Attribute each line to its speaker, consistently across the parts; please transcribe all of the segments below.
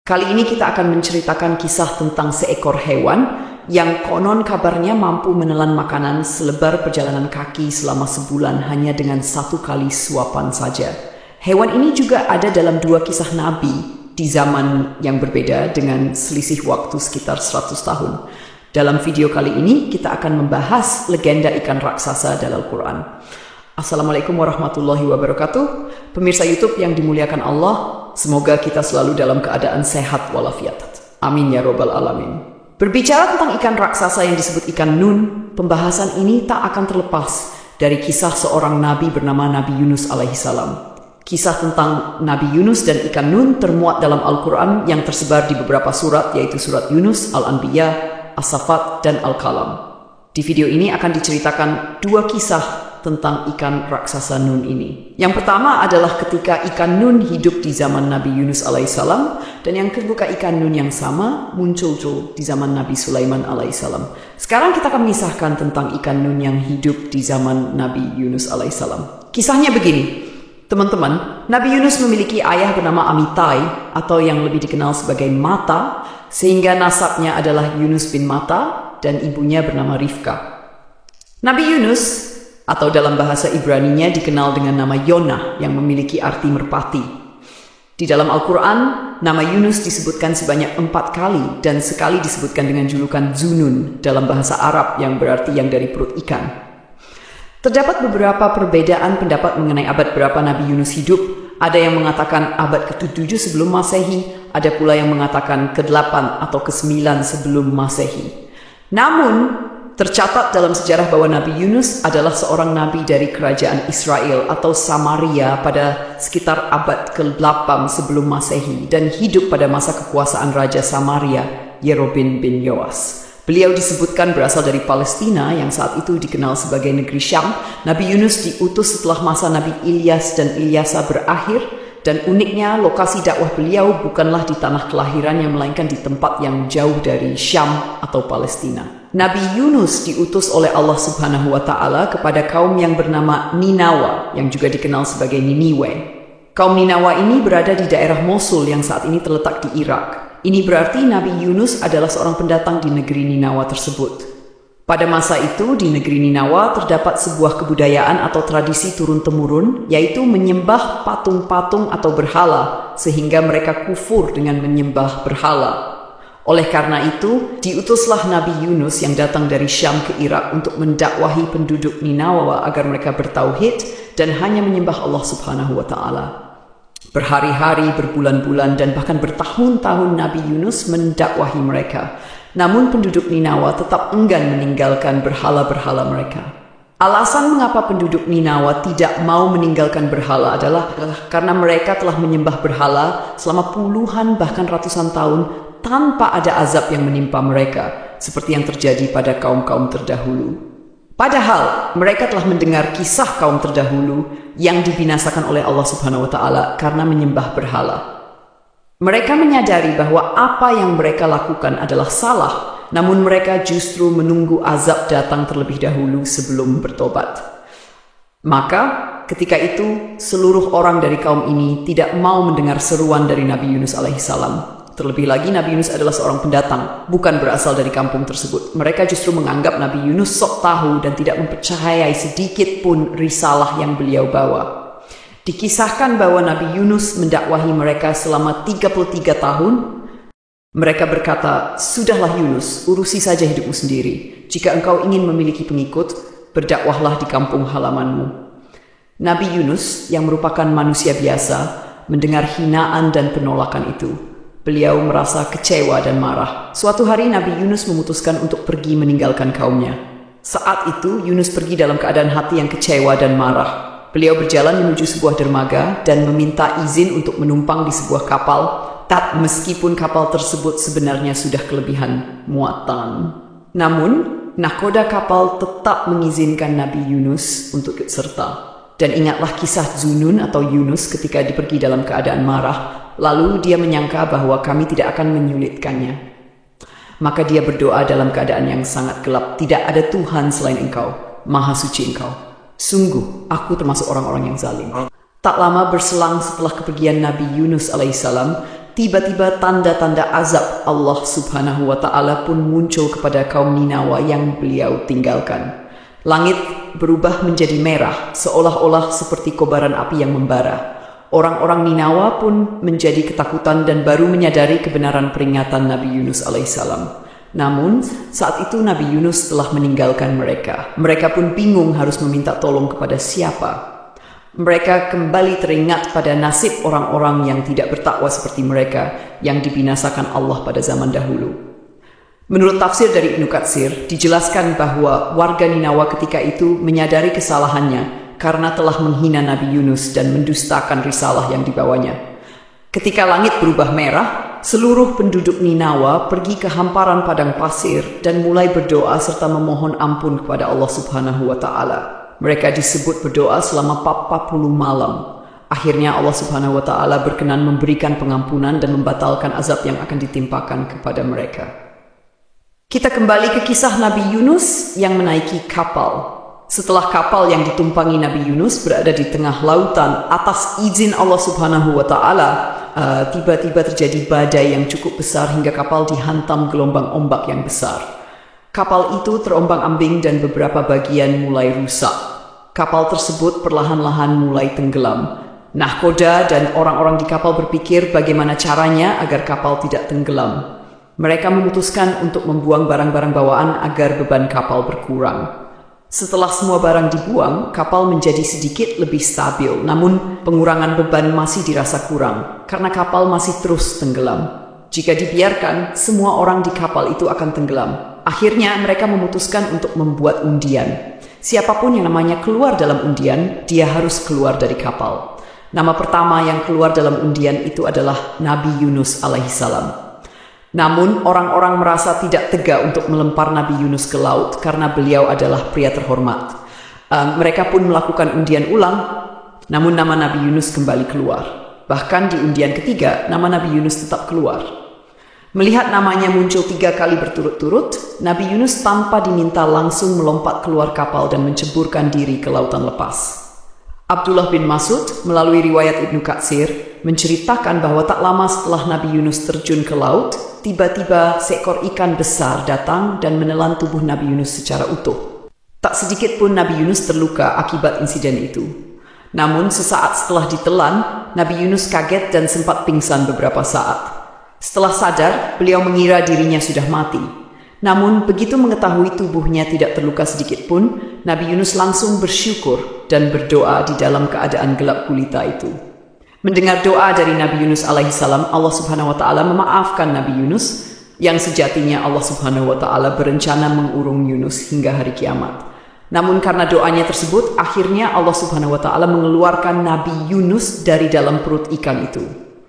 Speaker 1: Kali ini kita akan menceritakan kisah tentang seekor hewan yang konon kabarnya mampu menelan makanan selebar perjalanan kaki selama sebulan hanya dengan 1 kali suapan saja. Hewan ini juga ada dalam 2 kisah Nabi di zaman yang berbeda dengan selisih waktu sekitar 100 tahun. Dalam video kali ini kita akan membahas legenda ikan raksasa dalam Al-Quran. Assalamualaikum warahmatullahi wabarakatuh. Pemirsa YouTube yang dimuliakan Allah, semoga kita selalu dalam keadaan sehat walafiat. Amin ya robbal alamin. Berbicara tentang ikan raksasa yang disebut ikan Nun, pembahasan ini tak akan terlepas dari kisah seorang nabi bernama Nabi Yunus alaihissalam. Kisah tentang Nabi Yunus dan ikan Nun termuat dalam Al-Quran yang tersebar di beberapa surat, yaitu surat Yunus, Al-Anbiya, As-Safat, dan Al-Kalam. Di video ini akan diceritakan 2 kisah tentang ikan raksasa Nun ini. Yang pertama adalah ketika ikan Nun hidup di zaman Nabi Yunus alaihissalam, dan yang kedua ikan Nun yang sama muncul di zaman Nabi Sulaiman alaihissalam. Sekarang kita akan mengisahkan tentang ikan Nun yang hidup di zaman Nabi Yunus alaihissalam. Kisahnya begini, teman-teman. Nabi Yunus memiliki ayah bernama Amitai atau yang lebih dikenal sebagai Mata, sehingga nasabnya adalah Yunus bin Mata, dan ibunya bernama Rifka. Nabi Yunus atau dalam bahasa Ibraninya dikenal dengan nama Yonah yang memiliki arti merpati. Di dalam Al-Quran, nama Yunus disebutkan sebanyak 4 kali dan sekali disebutkan dengan julukan Zunun dalam bahasa Arab yang berarti yang dari perut ikan. Terdapat beberapa perbedaan pendapat mengenai abad berapa Nabi Yunus hidup. Ada yang mengatakan abad ke-7 sebelum Masehi, ada pula yang mengatakan ke-8 atau ke-9 sebelum Masehi. Namun, tercatat dalam sejarah bahwa Nabi Yunus adalah seorang nabi dari kerajaan Israel atau Samaria pada sekitar abad ke-8 sebelum Masehi dan hidup pada masa kekuasaan Raja Samaria, Yerobeam bin Yoas. Beliau disebutkan berasal dari Palestina yang saat itu dikenal sebagai negeri Syam. Nabi Yunus diutus setelah masa Nabi Ilyas dan Ilyasa berakhir, dan uniknya lokasi dakwah beliau bukanlah di tanah kelahirannya melainkan di tempat yang jauh dari Syam atau Palestina. Nabi Yunus diutus oleh Allah Subhanahu wa Ta'ala kepada kaum yang bernama Ninawa, yang juga dikenal sebagai Niniwe. Kaum Ninawa ini berada di daerah Mosul yang saat ini terletak di Irak. Ini berarti Nabi Yunus adalah seorang pendatang di negeri Ninawa tersebut. Pada masa itu di negeri Ninawa terdapat sebuah kebudayaan atau tradisi turun-temurun, yaitu menyembah patung-patung atau berhala, sehingga mereka kufur dengan menyembah berhala. Oleh karena itu, diutuslah Nabi Yunus yang datang dari Syam ke Irak untuk mendakwahi penduduk Ninawa agar mereka bertauhid dan hanya menyembah Allah Subhanahu wa Ta'ala. Berhari-hari, berbulan-bulan, dan bahkan bertahun-tahun Nabi Yunus mendakwahi mereka. Namun penduduk Ninawa tetap enggan meninggalkan berhala-berhala mereka. Alasan mengapa penduduk Ninawa tidak mau meninggalkan berhala adalah karena mereka telah menyembah berhala selama puluhan bahkan ratusan tahun tanpa ada azab yang menimpa mereka, seperti yang terjadi pada kaum-kaum terdahulu. Padahal mereka telah mendengar kisah kaum terdahulu yang dibinasakan oleh Allah Subhanahu wa Ta'ala karena menyembah berhala. Mereka menyadari bahwa apa yang mereka lakukan adalah salah, namun mereka justru menunggu azab datang terlebih dahulu sebelum bertobat. Maka ketika itu seluruh orang dari kaum ini tidak mau mendengar seruan dari Nabi Yunus alaihissalam. Terlebih lagi Nabi Yunus adalah seorang pendatang, bukan berasal dari kampung tersebut. Mereka justru menganggap Nabi Yunus sok tahu dan tidak mempercayai sedikit pun risalah yang beliau bawa. Dikisahkan bahwa Nabi Yunus mendakwahi mereka selama 33 tahun. Mereka berkata, "Sudahlah Yunus, urusi saja hidupmu sendiri. Jika engkau ingin memiliki pengikut, berdakwahlah di kampung halamanmu." Nabi Yunus yang merupakan manusia biasa mendengar hinaan dan penolakan itu. Beliau merasa kecewa dan marah. Suatu hari Nabi Yunus memutuskan untuk pergi meninggalkan kaumnya. Saat itu Yunus pergi dalam keadaan hati yang kecewa dan marah. Beliau berjalan menuju sebuah dermaga dan meminta izin untuk menumpang di sebuah kapal, meskipun kapal tersebut sebenarnya sudah kelebihan muatan. Namun, nakoda kapal tetap mengizinkan Nabi Yunus untuk ikut serta. Dan ingatlah kisah Zunun atau Yunus ketika pergi dalam keadaan marah, lalu dia menyangka bahwa kami tidak akan menyulitkannya. Maka dia berdoa dalam keadaan yang sangat gelap, "Tidak ada Tuhan selain Engkau, Maha Suci Engkau. Sungguh, aku termasuk orang-orang yang zalim." Tak lama berselang setelah kepergian Nabi Yunus alaihissalam, tiba-tiba tanda-tanda azab Allah Subhanahu wa Ta'ala pun muncul kepada kaum Ninawa yang beliau tinggalkan. Langit berubah menjadi merah, seolah-olah seperti kobaran api yang membara. Orang-orang Ninawa pun menjadi ketakutan dan baru menyadari kebenaran peringatan Nabi Yunus alaihissalam. Namun, saat itu Nabi Yunus telah meninggalkan mereka. Mereka pun bingung harus meminta tolong kepada siapa. Mereka kembali teringat pada nasib orang-orang yang tidak bertakwa seperti mereka yang dibinasakan Allah pada zaman dahulu. Menurut tafsir dari Ibnu Katsir, dijelaskan bahwa warga Ninawa ketika itu menyadari kesalahannya karena telah menghina Nabi Yunus dan mendustakan risalah yang dibawanya. Ketika langit berubah merah, seluruh penduduk Ninawa pergi ke hamparan padang pasir dan mulai berdoa serta memohon ampun kepada Allah Subhanahu wa Ta'ala. Mereka disebut berdoa selama 40 malam. Akhirnya Allah Subhanahu wa Ta'ala berkenan memberikan pengampunan dan membatalkan azab yang akan ditimpakan kepada mereka. Kita kembali ke kisah Nabi Yunus yang menaiki kapal. Setelah kapal yang ditumpangi Nabi Yunus berada di tengah lautan atas izin Allah Subhanahu wa Ta'ala, tiba-tiba terjadi badai yang cukup besar hingga kapal dihantam gelombang ombak yang besar. Kapal itu terombang-ambing dan beberapa bagian mulai rusak. Kapal tersebut perlahan-lahan mulai tenggelam. Nahkoda dan orang-orang di kapal berpikir bagaimana caranya agar kapal tidak tenggelam. Mereka memutuskan untuk membuang barang-barang bawaan agar beban kapal berkurang. Setelah semua barang dibuang, kapal menjadi sedikit lebih stabil. Namun, pengurangan beban masih dirasa kurang karena kapal masih terus tenggelam. Jika dibiarkan, semua orang di kapal itu akan tenggelam. Akhirnya, mereka memutuskan untuk membuat undian. Siapapun yang namanya keluar dalam undian, dia harus keluar dari kapal. Nama pertama yang keluar dalam undian itu adalah Nabi Yunus alaihissalam. Namun, orang-orang merasa tidak tega untuk melempar Nabi Yunus ke laut karena beliau adalah pria terhormat. Mereka pun melakukan undian ulang, namun nama Nabi Yunus kembali keluar. Bahkan di undian ketiga, nama Nabi Yunus tetap keluar. Melihat namanya muncul 3 kali berturut-turut, Nabi Yunus tanpa diminta langsung melompat keluar kapal dan menceburkan diri ke lautan lepas. Abdullah bin Mas'ud melalui riwayat Ibnu Katsir menceritakan bahwa tak lama setelah Nabi Yunus terjun ke laut, tiba-tiba seekor ikan besar datang dan menelan tubuh Nabi Yunus secara utuh. Tak sedikit pun Nabi Yunus terluka akibat insiden itu. Namun sesaat setelah ditelan, Nabi Yunus kaget dan sempat pingsan beberapa saat. Setelah sadar, beliau mengira dirinya sudah mati. Namun begitu mengetahui tubuhnya tidak terluka sedikit pun, Nabi Yunus langsung bersyukur dan berdoa di dalam keadaan gelap gulita itu. Mendengar doa dari Nabi Yunus alaihissalam, Allah Subhanahu wa Ta'ala memaafkan Nabi Yunus yang sejatinya Allah Subhanahu wa Ta'ala berencana mengurung Yunus hingga hari kiamat. Namun karena doanya tersebut, akhirnya Allah Subhanahu wa Ta'ala mengeluarkan Nabi Yunus dari dalam perut ikan itu.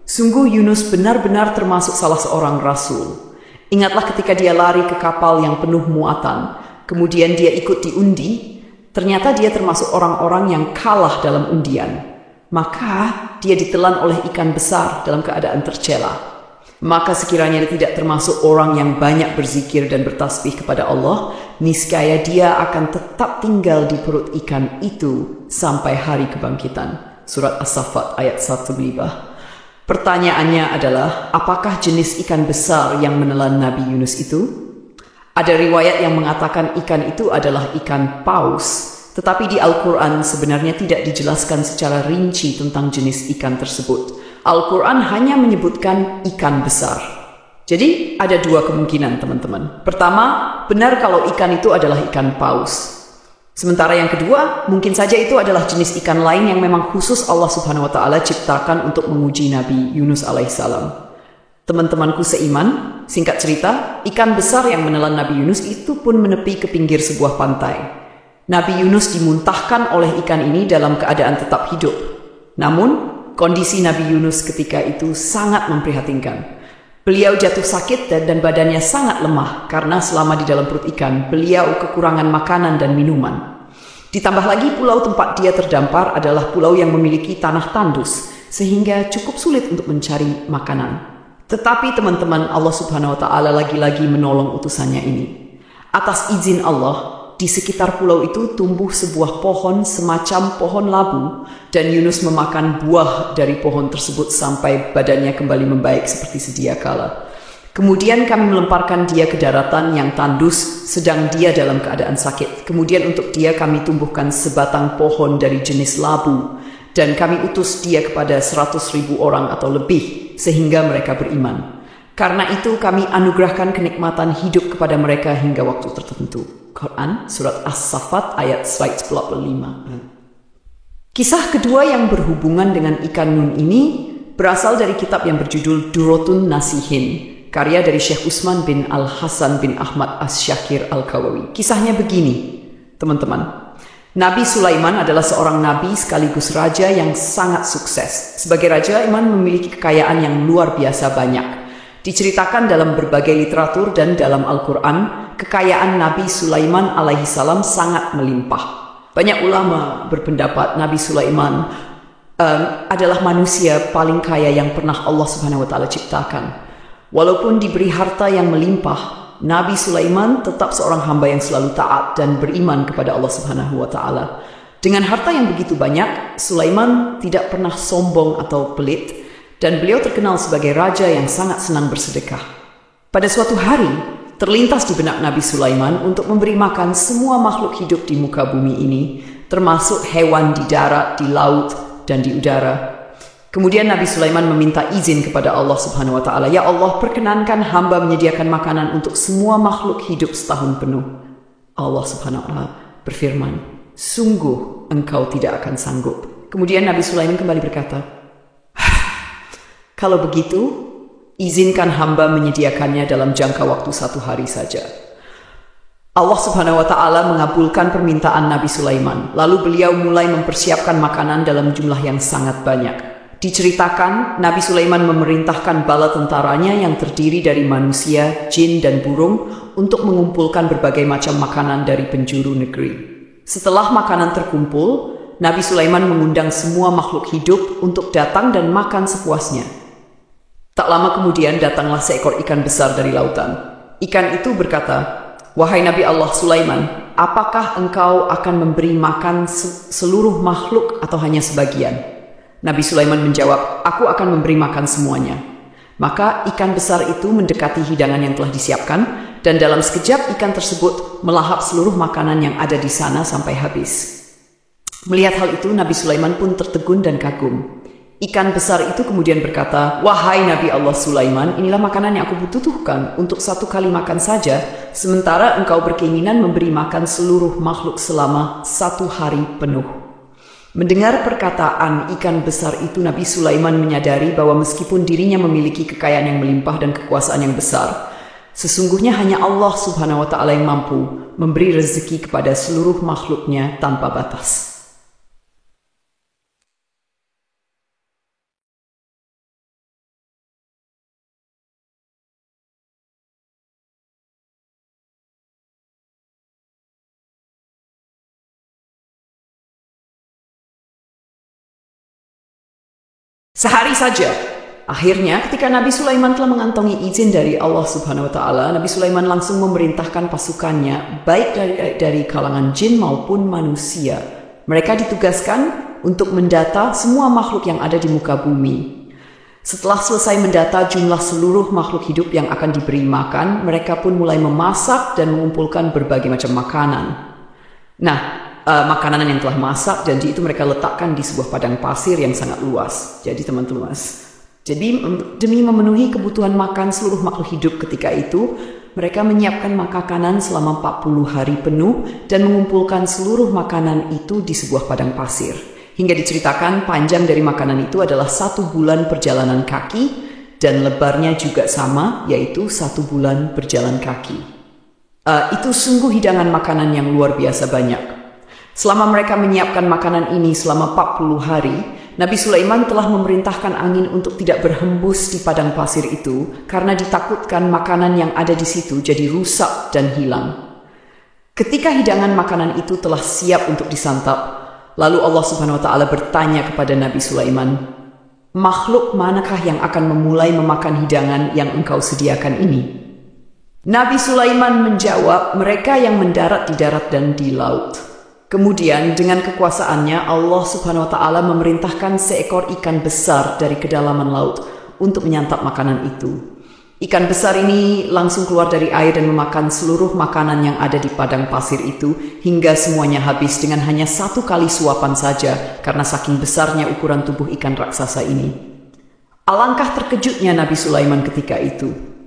Speaker 1: Sungguh Yunus benar-benar termasuk salah seorang rasul. Ingatlah ketika dia lari ke kapal yang penuh muatan, kemudian dia ikut diundi, ternyata dia termasuk orang-orang yang kalah dalam undian. Maka dia ditelan oleh ikan besar dalam keadaan tercela. Maka sekiranya dia tidak termasuk orang yang banyak berzikir dan bertasbih kepada Allah, niscaya dia akan tetap tinggal di perut ikan itu sampai hari kebangkitan. Surat As-Saffat ayat 1. Pertanyaannya adalah, apakah jenis ikan besar yang menelan Nabi Yunus itu? Ada riwayat yang mengatakan ikan itu adalah ikan paus, tetapi di Al-Quran sebenarnya tidak dijelaskan secara rinci tentang jenis ikan tersebut. Al-Quran hanya menyebutkan ikan besar. Jadi ada 2 kemungkinan teman-teman. Pertama, benar kalau ikan itu adalah ikan paus. Sementara yang kedua, mungkin saja itu adalah jenis ikan lain yang memang khusus Allah Subhanahu wa Ta'ala ciptakan untuk menguji Nabi Yunus alaihissalam. Teman-temanku seiman, singkat cerita, ikan besar yang menelan Nabi Yunus itu pun menepi ke pinggir sebuah pantai. Nabi Yunus dimuntahkan oleh ikan ini dalam keadaan tetap hidup. Namun, kondisi Nabi Yunus ketika itu sangat memprihatinkan. Beliau jatuh sakit dan badannya sangat lemah karena selama di dalam perut ikan, beliau kekurangan makanan dan minuman. Ditambah lagi pulau tempat dia terdampar adalah pulau yang memiliki tanah tandus, sehingga cukup sulit untuk mencari makanan. Tetapi teman-teman, Allah Subhanahu wa Ta'ala lagi-lagi menolong utusannya ini. Atas izin Allah, Di sekitar pulau itu tumbuh sebuah pohon semacam pohon labu, dan Yunus memakan buah dari pohon tersebut sampai badannya kembali membaik seperti sedia kala. Kemudian kami melemparkan dia ke daratan yang tandus, sedang dia dalam keadaan sakit. Kemudian untuk dia kami tumbuhkan sebatang pohon dari jenis labu, dan kami utus dia kepada 100.000 orang atau lebih, sehingga mereka beriman. Karena itu kami anugerahkan kenikmatan hidup kepada mereka hingga waktu tertentu. Quran, Surat As-Saffat ayat 145. Kisah kedua yang berhubungan dengan ikan nun ini berasal dari kitab yang berjudul Durratun Nasihin, karya dari Syekh Utsman bin Al-Hasan bin Ahmad As-Syakir Al-Kawawi. Kisahnya begini, teman-teman. Nabi Sulaiman adalah seorang nabi sekaligus raja yang sangat sukses. Sebagai raja, Sulaiman memiliki kekayaan yang luar biasa banyak. Diceritakan dalam berbagai literatur dan dalam Al-Quran, kekayaan Nabi Sulaiman alaihi salam sangat melimpah. Banyak ulama berpendapat Nabi Sulaiman adalah manusia paling kaya yang pernah Allah Subhanahu wa Ta'ala ciptakan. Walaupun diberi harta yang melimpah, Nabi Sulaiman tetap seorang hamba yang selalu taat dan beriman kepada Allah Subhanahu wa Ta'ala. Dengan harta yang begitu banyak, Sulaiman tidak pernah sombong atau pelit, dan beliau terkenal sebagai raja yang sangat senang bersedekah. Pada suatu hari, terlintas di benak Nabi Sulaiman untuk memberi makan semua makhluk hidup di muka bumi ini, termasuk hewan di darat, di laut, dan di udara. Kemudian Nabi Sulaiman meminta izin kepada Allah Subhanahu wa Ta'ala, "Ya Allah, perkenankan hamba menyediakan makanan untuk semua makhluk hidup setahun penuh." Allah Subhanahu wa Ta'ala berfirman, "Sungguh engkau tidak akan sanggup." Kemudian Nabi Sulaiman kembali berkata, "Kalau begitu, izinkan hamba menyediakannya dalam jangka waktu 1 hari saja." Allah Subhanahu wa Ta'ala mengabulkan permintaan Nabi Sulaiman. Lalu beliau mulai mempersiapkan makanan dalam jumlah yang sangat banyak. Diceritakan, Nabi Sulaiman memerintahkan bala tentaranya yang terdiri dari manusia, jin, dan burung untuk mengumpulkan berbagai macam makanan dari penjuru negeri. Setelah makanan terkumpul, Nabi Sulaiman mengundang semua makhluk hidup untuk datang dan makan sepuasnya. Tak lama kemudian datanglah seekor ikan besar dari lautan. Ikan itu berkata, "Wahai Nabi Allah Sulaiman, apakah engkau akan memberi makan seluruh makhluk atau hanya sebagian?" Nabi Sulaiman menjawab, "Aku akan memberi makan semuanya." Maka ikan besar itu mendekati hidangan yang telah disiapkan, dan dalam sekejap ikan tersebut melahap seluruh makanan yang ada di sana sampai habis. Melihat hal itu, Nabi Sulaiman pun tertegun dan kagum. Ikan besar itu kemudian berkata, "Wahai Nabi Allah Sulaiman, inilah makanan yang aku butuhkan untuk 1 kali makan saja, sementara engkau berkeinginan memberi makan seluruh makhluk selama 1 hari penuh." Mendengar perkataan ikan besar itu, Nabi Sulaiman menyadari bahwa meskipun dirinya memiliki kekayaan yang melimpah dan kekuasaan yang besar, sesungguhnya hanya Allah Subhanahu wa Ta'ala yang mampu memberi rezeki kepada seluruh makhluknya tanpa batas. Sehari saja. Akhirnya ketika Nabi Sulaiman telah mengantongi izin dari Allah Subhanahu wa Ta'ala, Nabi Sulaiman langsung memerintahkan pasukannya, baik dari kalangan jin maupun manusia. Mereka ditugaskan untuk mendata semua makhluk yang ada di muka bumi. Setelah selesai mendata jumlah seluruh makhluk hidup yang akan diberi makan, mereka pun mulai memasak dan mengumpulkan berbagai macam makanan. Makanan yang telah masak, janji itu mereka letakkan di sebuah padang pasir yang sangat luas. Jadi teman-teman, demi memenuhi kebutuhan makan seluruh makhluk hidup ketika itu, mereka menyiapkan makanan selama 40 hari penuh dan mengumpulkan seluruh makanan itu di sebuah padang pasir. Hingga diceritakan panjang dari makanan itu adalah 1 bulan perjalanan kaki, dan lebarnya juga sama, yaitu 1 bulan berjalan kaki. Itu sungguh hidangan makanan yang luar biasa banyak. Selama mereka menyiapkan makanan ini selama 40 hari, Nabi Sulaiman telah memerintahkan angin untuk tidak berhembus di padang pasir itu karena ditakutkan makanan yang ada di situ jadi rusak dan hilang. Ketika hidangan makanan itu telah siap untuk disantap, lalu Allah Subhanahu wa Ta'ala bertanya kepada Nabi Sulaiman, "Makhluk manakah yang akan memulai memakan hidangan yang engkau sediakan ini?" Nabi Sulaiman menjawab, mereka yang mendarat di darat dan di laut. Kemudian dengan kekuasaannya Allah Subhanahu wa Ta'ala memerintahkan seekor ikan besar dari kedalaman laut untuk menyantap makanan itu. Ikan besar ini langsung keluar dari air dan memakan seluruh makanan yang ada di padang pasir itu hingga semuanya habis dengan hanya 1 kali suapan saja karena saking besarnya ukuran tubuh ikan raksasa ini. Alangkah terkejutnya Nabi Sulaiman ketika itu.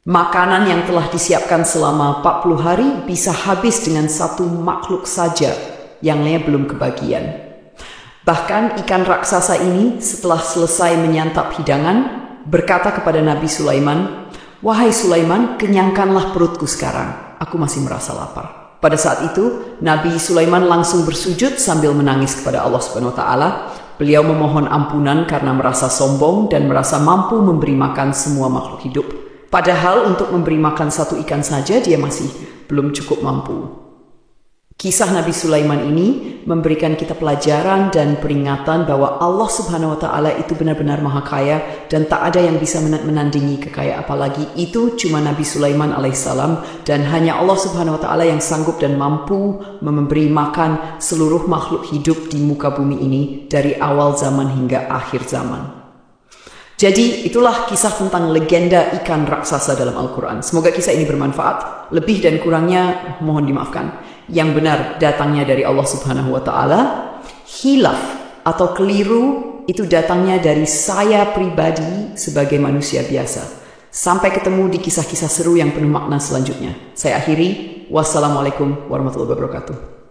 Speaker 1: Makanan yang telah disiapkan selama 40 hari bisa habis dengan 1 makhluk saja yang lainnya belum kebagian. Bahkan ikan raksasa ini setelah selesai menyantap hidangan berkata kepada Nabi Sulaiman, "Wahai Sulaiman, kenyangkanlah perutku sekarang. Aku masih merasa lapar." Pada saat itu, Nabi Sulaiman langsung bersujud sambil menangis kepada Allah Subhanahu wa Ta'ala. Beliau memohon ampunan karena merasa sombong dan merasa mampu memberi makan semua makhluk hidup. Padahal untuk memberi makan 1 ikan saja dia masih belum cukup mampu. Kisah Nabi Sulaiman ini memberikan kita pelajaran dan peringatan bahwa Allah Subhanahu wa Ta'ala itu benar-benar maha kaya dan tak ada yang bisa menandingi kekayaan, apalagi itu cuma Nabi Sulaiman alaihissalam, dan hanya Allah Subhanahu wa Ta'ala yang sanggup dan mampu memberi makan seluruh makhluk hidup di muka bumi ini dari awal zaman hingga akhir zaman. Jadi itulah kisah tentang legenda ikan raksasa dalam Al-Quran. Semoga kisah ini bermanfaat. Lebih dan kurangnya mohon dimaafkan. Yang benar datangnya dari Allah Subhanahu wa Ta'ala. Hilaf atau keliru itu datangnya dari saya pribadi sebagai manusia biasa. Sampai ketemu di kisah-kisah seru yang penuh makna selanjutnya. Saya akhiri. Wassalamualaikum warahmatullahi wabarakatuh.